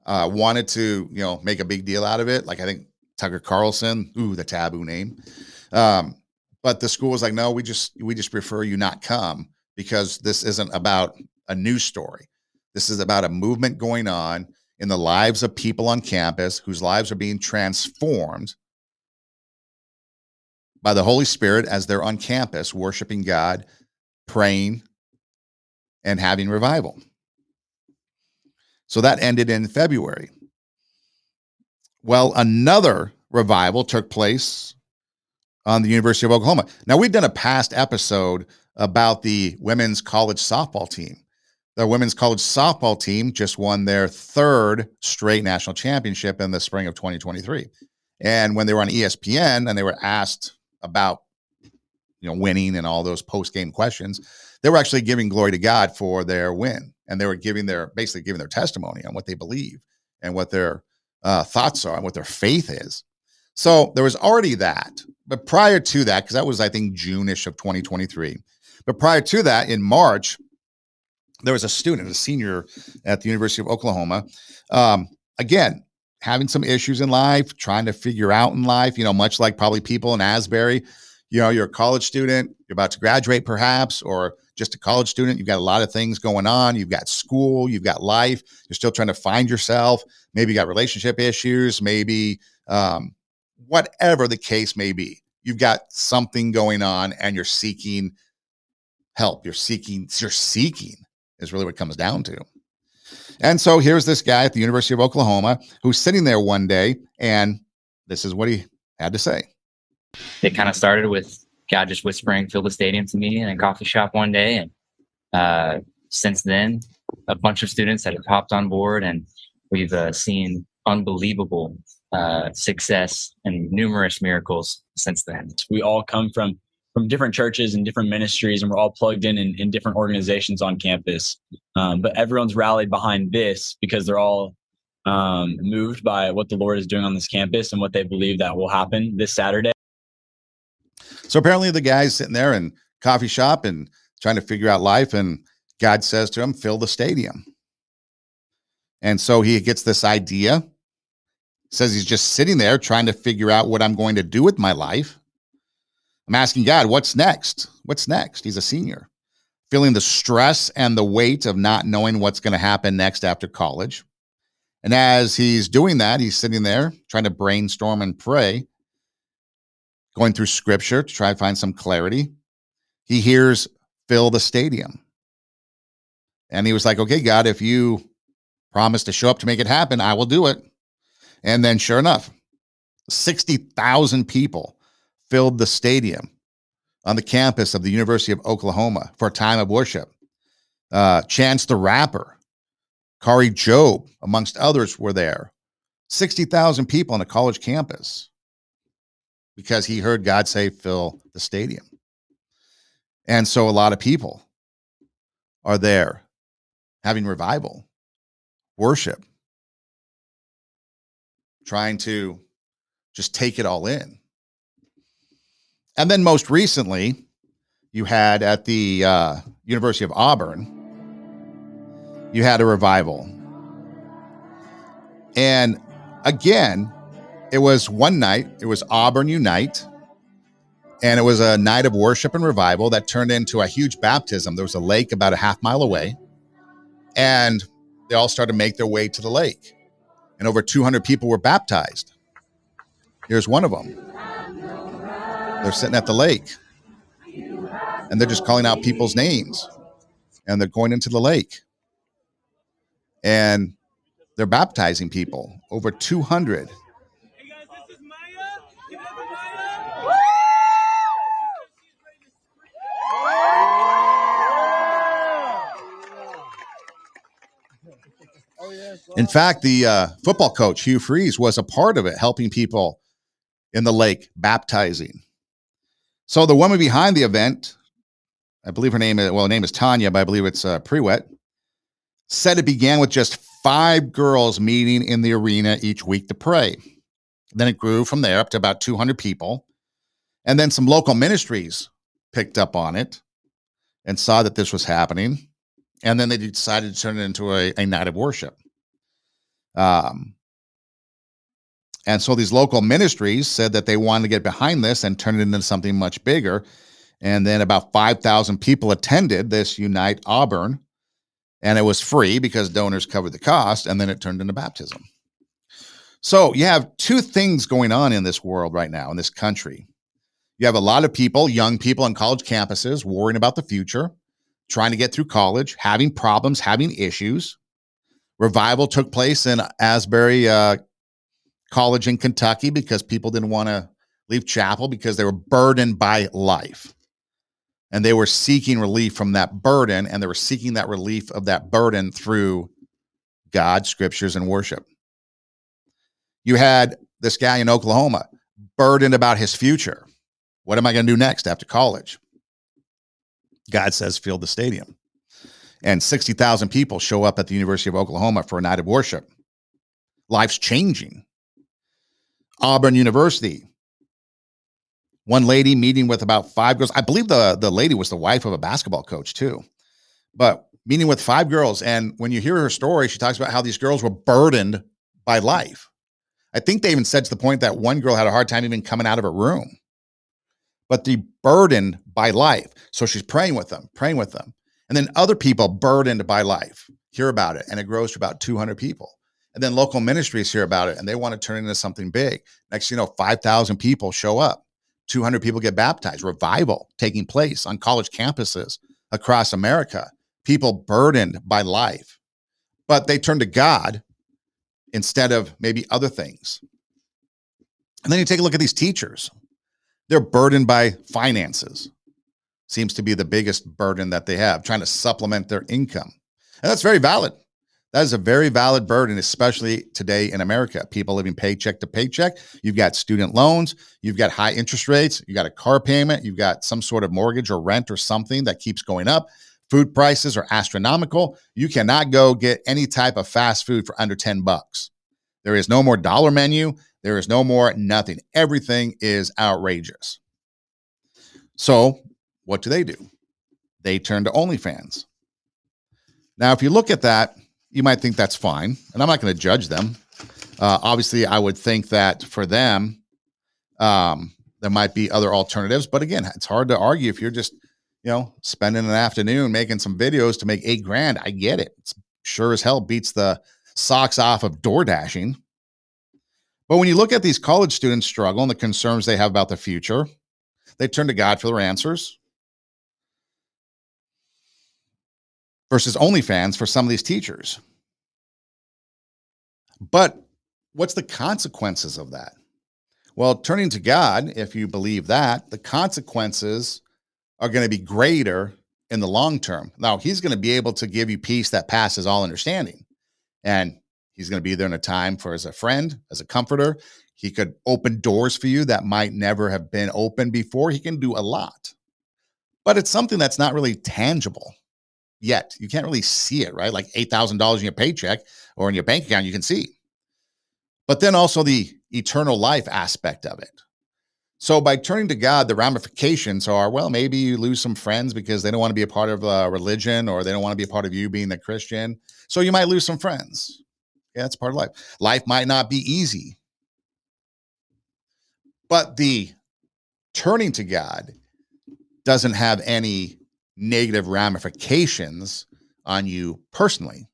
wanted to, make a big deal out of it. Like I think Tucker Carlson, the taboo name. But the school was like, no, we just prefer you not come, because this isn't about a news story. This is about a movement going on in the lives of people on campus whose lives are being transformed by the Holy Spirit as they're on campus, worshiping God, praying, and having revival. So that ended in February. Well, another revival took place on the University of Oklahoma. Now, we've done a past episode about the women's college softball team. The women's college softball team just won their third straight national championship in the spring of 2023. And when they were on ESPN and they were asked about, winning and all those post-game questions, they were actually giving glory to God for their win. And they were basically giving their testimony on what they believe and what their thoughts are and what their faith is. So there was already that. But prior to that, because that was, I think, June-ish of 2023. But prior to that, in March, there was a student, a senior at the University of Oklahoma, again, having some issues in life, trying to figure out in life, much like probably people in Asbury. You're a college student, you're about to graduate perhaps, or just a college student. You've got a lot of things going on. You've got school, you've got life. You're still trying to find yourself. Maybe you got relationship issues, maybe whatever the case may be. You've got something going on and you're seeking help. You're seeking is really what it comes down to. And so here's this guy at the University of Oklahoma who's sitting there one day, and this is what he had to say. It kind of started with God just whispering, "Fill the stadium" to me in a coffee shop one day. And since then, a bunch of students that have hopped on board, and we've seen unbelievable success and numerous miracles since then. We all come from different churches and different ministries, and we're all plugged in different organizations on campus. But everyone's rallied behind this because they're all moved by what the Lord is doing on this campus and what they believe that will happen this Saturday. So apparently the guy's sitting there in coffee shop and trying to figure out life, and God says to him, "Fill the stadium." And so he gets this idea, says he's just sitting there trying to figure out what I'm going to do with my life. I'm asking God, what's next? What's next? He's a senior, feeling the stress and the weight of not knowing what's going to happen next after college. And as he's doing that, he's sitting there trying to brainstorm and pray, going through scripture to try to find some clarity. He hears, "Fill the stadium." And he was like, "Okay, God, if you promise to show up to make it happen, I will do it." And then sure enough, 60,000 people filled the stadium on the campus of the University of Oklahoma for a time of worship. Chance the Rapper, Kari Jobe, amongst others, were there. 60,000 people on a college campus because he heard God say, "Fill the stadium." And so a lot of people are there having revival, worship, trying to just take it all in. And then most recently, you had at the University of Auburn, you had a revival. And again, it was one night, it was Auburn Unite, and it was a night of worship and revival that turned into a huge baptism. There was a lake about a half mile away, and they all started to make their way to the lake. And over 200 people were baptized. Here's one of them. They're sitting at the lake, and they're just calling out people's names, and they're going into the lake, and they're baptizing people, over 200. Hey guys, this is Maya. Give it up for Maya. In fact, the football coach, Hugh Freeze, was a part of it, helping people in the lake, baptizing. So the woman behind the event, I believe her name is Tanya, but I believe it's Prewett, said it began with just 5 girls meeting in the arena each week to pray. Then it grew from there up to about 200 people. And then some local ministries picked up on it and saw that this was happening. And then they decided to turn it into a night of worship. And so these local ministries said that they wanted to get behind this and turn it into something much bigger. And then about 5,000 people attended this Unite Auburn. And it was free because donors covered the cost. And then it turned into baptism. So you have two things going on in this world right now, in this country. You have a lot of people, young people on college campuses, worrying about the future, trying to get through college, having problems, having issues. Revival took place in Asbury College in Kentucky because people didn't want to leave chapel because they were burdened by life. And they were seeking relief from that burden, and they were seeking that relief of that burden through God, scriptures, and worship. You had this guy in Oklahoma burdened about his future. What am I going to do next after college? God says, fill the stadium. And 60,000 people show up at the University of Oklahoma for a night of worship. Life's changing. Auburn University. One lady meeting with about 5 girls. I believe the lady was the wife of a basketball coach too. But meeting with 5 girls. And when you hear her story, she talks about how these girls were burdened by life. I think they even said to the point that one girl had a hard time even coming out of her room. But the burdened by life. So she's praying with them. And then other people burdened by life hear about it, and it grows to about 200 people. And then local ministries hear about it, and they want to turn it into something big. Next, 5,000 people show up. 200 people get baptized. Revival taking place on college campuses across America. People burdened by life. But they turn to God instead of maybe other things. And then you take a look at these teachers. They're burdened by finances. Seems to be the biggest burden that they have, trying to supplement their income. And that's very valid. That is a very valid burden, especially today in America. People living paycheck to paycheck. You've got student loans. You've got high interest rates. You've got a car payment. You've got some sort of mortgage or rent or something that keeps going up. Food prices are astronomical. You cannot go get any type of fast food for under $10. There is no more dollar menu. There is no more nothing. Everything is outrageous. So what do? They turn to OnlyFans. Now, if you look at that, you might think that's fine, and I'm not going to judge them. Obviously, I would think that for them, there might be other alternatives. But again, it's hard to argue if you're just, spending an afternoon making some videos to make $8,000. I get it. It's sure as hell beats the socks off of door dashing. But when you look at these college students struggle and the concerns they have about the future, they turn to God for their answers. Versus OnlyFans for some of these teachers. But what's the consequences of that? Well, turning to God, if you believe that, the consequences are going to be greater in the long term. Now, he's going to be able to give you peace that passes all understanding. And he's going to be there in a time as a friend, as a comforter. He could open doors for you that might never have been opened before. He can do a lot. But it's something that's not really tangible. Yet you can't really see it, right? Like $8,000 in your paycheck or in your bank account, you can see. But then also the eternal life aspect of it. So by turning to God, the ramifications are, well, maybe you lose some friends because they don't want to be a part of religion, or they don't want to be a part of you being a Christian. So you might lose some friends. Yeah, that's part of life. Life might not be easy. But the turning to God doesn't have any negative ramifications on you personally.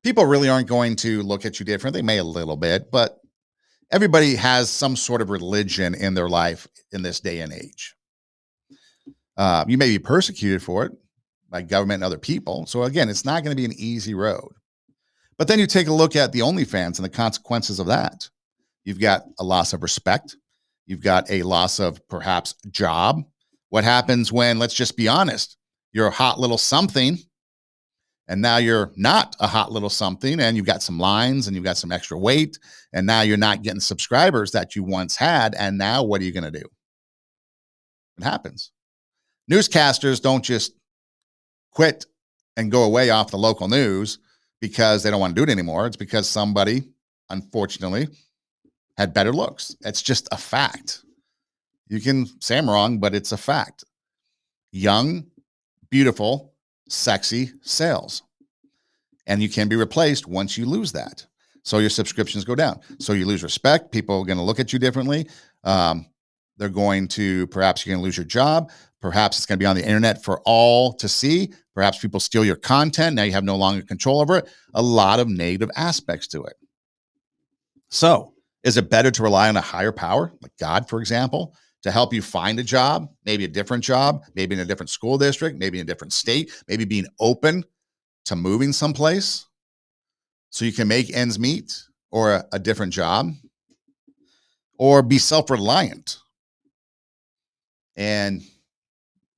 People really aren't going to look at you different. They may a little bit, but everybody has some sort of religion in their life in this day and age. You may be persecuted for it by government and other people. So again, it's not going to be an easy road. But then you take a look at the OnlyFans and the consequences of that. You've got a loss of respect. You've got a loss of perhaps job. What happens when, let's just be honest, you're a hot little something, and now you're not a hot little something, and you've got some lines, and you've got some extra weight, and now you're not getting subscribers that you once had, and now what are you going to do? It happens. Newscasters don't just quit and go away off the local news because they don't want to do it anymore. It's because somebody, unfortunately, had better looks. It's just a fact. You can say I'm wrong, but it's a fact. Young, beautiful, sexy sales. And you can be replaced once you lose that. So your subscriptions go down. So you lose respect. People are going to look at you differently. They're going to, perhaps you're going to lose your job. Perhaps it's going to be on the internet for all to see. Perhaps people steal your content. Now you have no longer control over it. A lot of negative aspects to it. So is it better to rely on a higher power, like God, for example, to help you find a job, maybe a different job, maybe in a different school district, maybe in a different state, maybe being open to moving someplace so you can make ends meet, or a different job, or be self-reliant and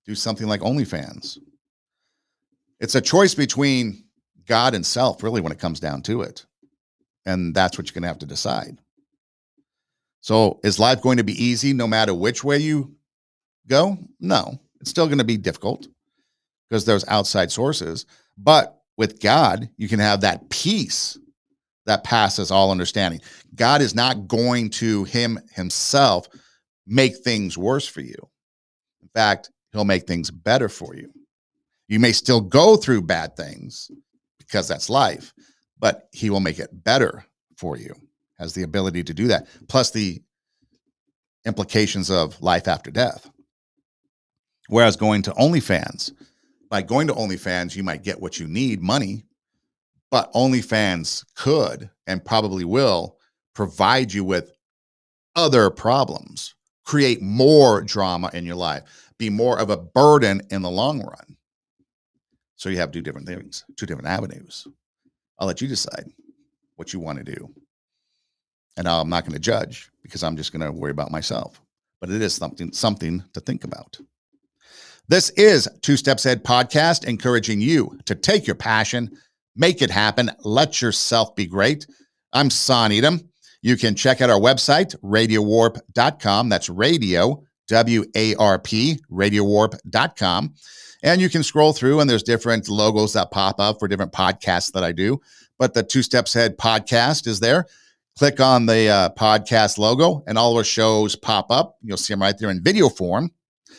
do something like OnlyFans? It's a choice between God and self, really, when it comes down to it. And that's what you're going to have to decide. So is life going to be easy no matter which way you go? No, it's still going to be difficult because there's outside sources. But with God, you can have that peace that passes all understanding. God is not going to himself make things worse for you. In fact, he'll make things better for you. You may still go through bad things because that's life, but he will make it better for you. Has the ability to do that. Plus the implications of life after death. Whereas going to OnlyFans, by going to OnlyFans, you might get what you need, money, but OnlyFans could and probably will provide you with other problems, create more drama in your life, be more of a burden in the long run. So you have two different things, two different avenues. I'll let you decide what you want to do. And I'm not going to judge because I'm just going to worry about myself. But it is something to think about. This is Two Steps Ahead Podcast, encouraging you to take your passion, make it happen, let yourself be great. I'm Son Edom. You can check out our website, radiowarp.com. That's radio, W-A-R-P, radiowarp.com. And you can scroll through, and there's different logos that pop up for different podcasts that I do. But the Two Steps Ahead podcast is there. Click on the podcast logo, and all our shows pop up. You'll see them right there in video form.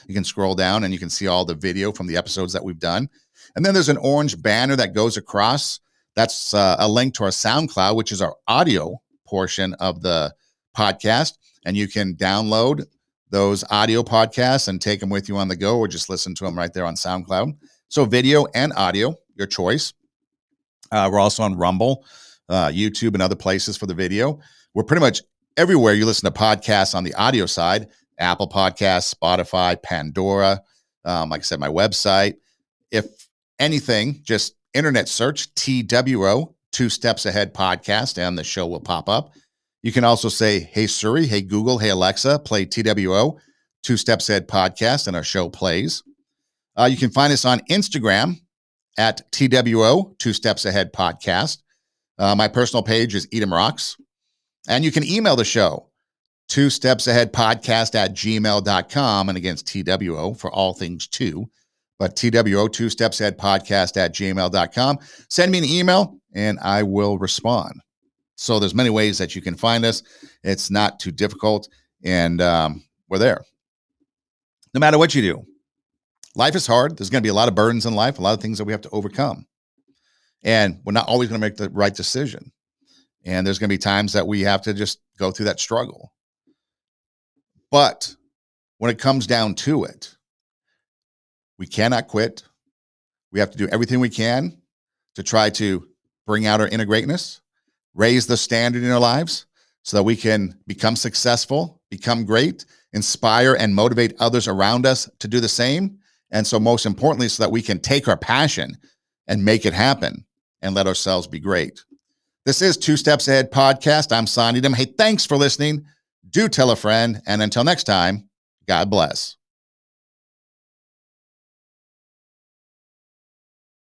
You can scroll down, and you can see all the video from the episodes that we've done. And then there's an orange banner that goes across. That's a link to our SoundCloud, which is our audio portion of the podcast. And you can download those audio podcasts and take them with you on the go, or just listen to them right there on SoundCloud. So video and audio, your choice. We're also on Rumble, YouTube, and other places for the video. We're pretty much everywhere you listen to podcasts on the audio side: Apple Podcasts, Spotify, Pandora. Like I said, my website. If anything, just internet search TWO, Two Steps Ahead Podcast, and the show will pop up. You can also say, hey Siri, hey Google, hey Alexa, play TWO, Two Steps Ahead Podcast, and our show plays. You can find us on Instagram at TWO, Two Steps Ahead Podcast. My personal page is Edom Rocks. And you can email the show, Two Steps Ahead Podcast at gmail.com. And again, it's TWO for all things two. But TWO, Two Steps Ahead Podcast at gmail.com. Send me an email and I will respond. So there's many ways that you can find us. It's not too difficult, and we're there. No matter what you do, life is hard. There's going to be a lot of burdens in life, a lot of things that we have to overcome. And we're not always going to make the right decision. And there's going to be times that we have to just go through that struggle. But when it comes down to it, we cannot quit. We have to do everything we can to try to bring out our inner greatness, raise the standard in our lives so that we can become successful, become great, inspire and motivate others around us to do the same. And so most importantly, so that we can take our passion and make it happen and let ourselves be great. This is Two Steps Ahead Podcast. I'm Son Edom. Hey, thanks for listening. Do tell a friend. And until next time, God bless.